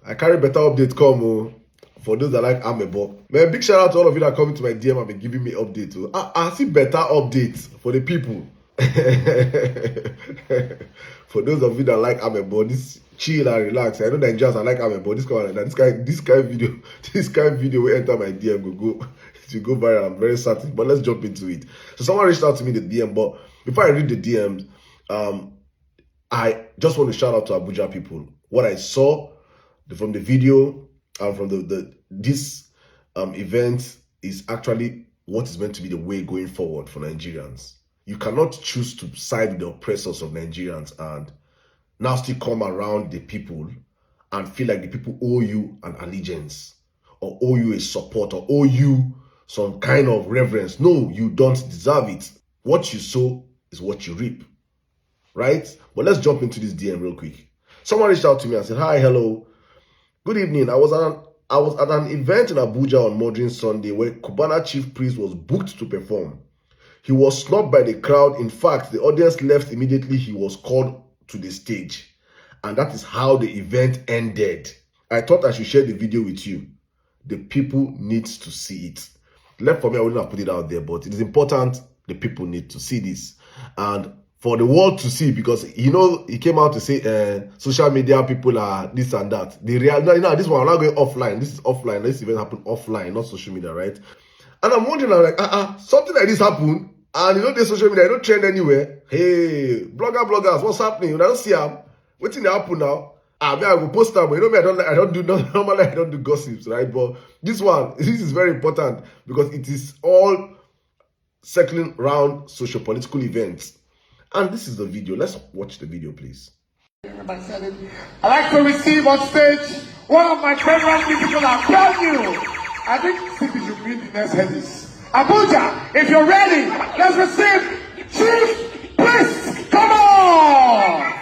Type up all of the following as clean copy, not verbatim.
I carry better update come for those that like Amebo. Man, big shout out to all of you that come into my DM and been giving me updates. I see better updates for the people. For those of you that like Amebo, this chill and relax. I know Nigerians are like Amebo. This kind of video will enter my DM it will go viral. I'm very certain. But let's jump into it. So someone reached out to me in the DM, but before I read the DMs, I just want to shout out to Abuja people. What I saw from the video and from this event is actually what is meant to be the way going forward for Nigerians. You cannot choose to side with the oppressors of Nigerians and now still come around the people and feel like the people owe you an allegiance or owe you a support or owe you some kind of reverence. No, you don't deserve it. What you sow is what you reap, right? But let's jump into this DM real quick. Someone reached out to me and said, hi, hello. Good evening. I was at an event in Abuja on Modern Sunday where Cubana chief priest was booked to perform. He was snubbed by the crowd. In fact, the audience left immediately he was called to the stage. And that is how the event ended. I thought I should share the video with you. The people need to see it. Left for me, I wouldn't have put it out there, but it is important. The people need to see this. And for the world to see, because he came out to say social media people are this and that. This one, I'm not going offline. This is offline. This event happened offline, not social media, right? And I'm wondering, I'm like, something like this happened, and the social media, I don't trend anywhere. Hey, bloggers, what's happening? I don't see them. What's in the happen now? I will post them, but me, normally I don't do gossips, right? But this is very important because it is all circling around socio-political events. And this is the video. Let's watch the video, please. I'd like to receive on stage one of my favorite people. I'll tell you. I think CP should be the next headies. Abuja, if you're ready, let's receive Chief Priest. Come on!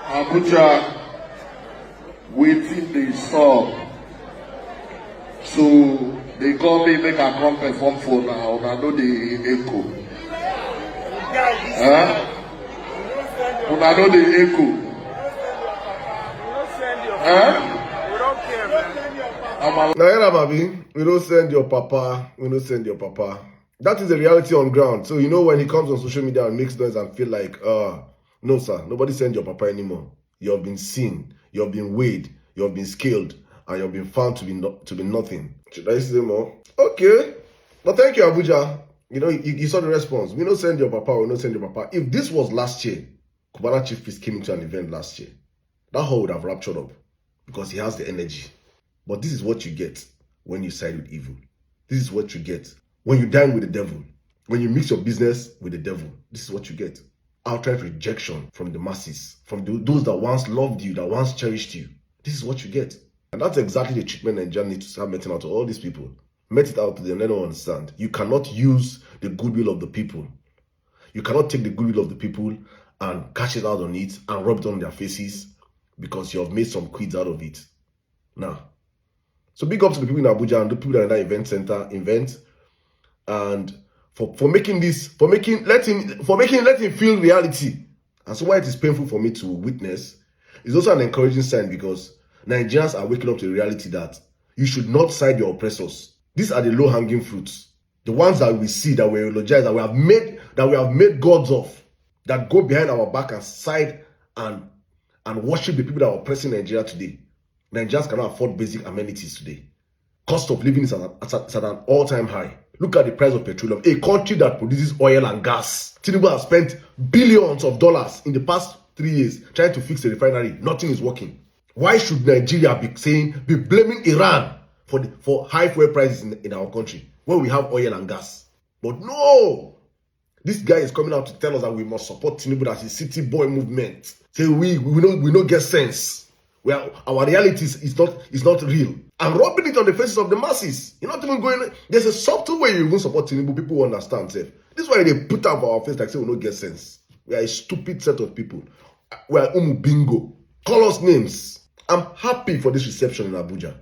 Abuja, waiting the song. So they call me, make a come perform for now. I know the echo. I know the echo. We don't care, man. We don't send your papa. We don't send your papa. That is the reality on ground. So when he comes on social media and makes noise and feel like, no sir, nobody send your papa anymore. You have been seen, you have been weighed, you have been scaled, and you have been found to be nothing. Should I say more? Okay. But thank you, Abuja. You saw the response. We don't send your papa, we don't send your papa. If this was last year, Cubana Chief Priest came into an event last year, that hall would have raptured up because he has the energy. But this is what you get when you side with evil. This is what you get when you dine with the devil. When you mix your business with the devil. This is what you get. Outright rejection from the masses, from those that once loved you, that once cherished you. This is what you get. And that's exactly the treatment Nigeria needs to start meting out to all these people. Met it out to them, let them understand. You cannot use the goodwill of the people. You cannot take the goodwill of the people and cash it out on it and rub it on their faces because you have made some quids out of it. Now, so big up to the people in Abuja and the people that are in that event center, and for making let him feel reality. And so why it is painful for me to witness is also an encouraging sign because Nigerians are waking up to the reality that you should not side your oppressors. These are the low-hanging fruits, the ones that we see, that we eulogize, that we have made gods of, that go behind our back and side and worship the people that are oppressing Nigeria today. Nigerians cannot afford basic amenities today. Cost of living is at an all-time high. Look at the price of petroleum. A country that produces oil and gas. Tinubu has spent billions of dollars in the past 3 years trying to fix the refinery. Nothing is working. Why should Nigeria be blaming Iran for high fuel prices in our country when we have oil and gas? But no! This guy is coming out to tell us that we must support Tinubu as a city boy movement. Say we don't get sense. where our reality is not real, and rubbing it on the faces of the masses. You're not even going. There's a subtle way you even support Tinubu. People understand. Sef. This is why they put up our face like say we don't get sense. We are a stupid set of people. We are bingo. Call us names. I'm happy for this reception in Abuja.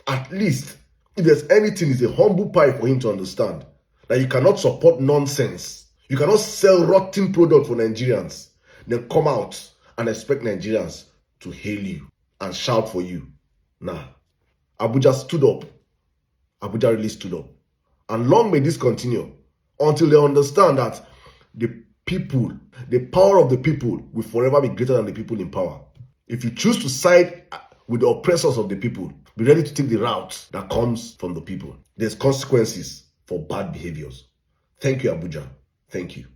At least, if there's anything, it's a humble pie for him to understand that you cannot support nonsense. You cannot sell rotten product for Nigerians, then come out and expect Nigerians to hail you and shout for you. Nah. Abuja stood up. Abuja really stood up. And long may this continue until they understand that the people, the power of the people will forever be greater than the people in power. If you choose to side with the oppressors of the people, be ready to take the route that comes from the people. There's consequences for bad behaviors. Thank you, Abuja. Thank you.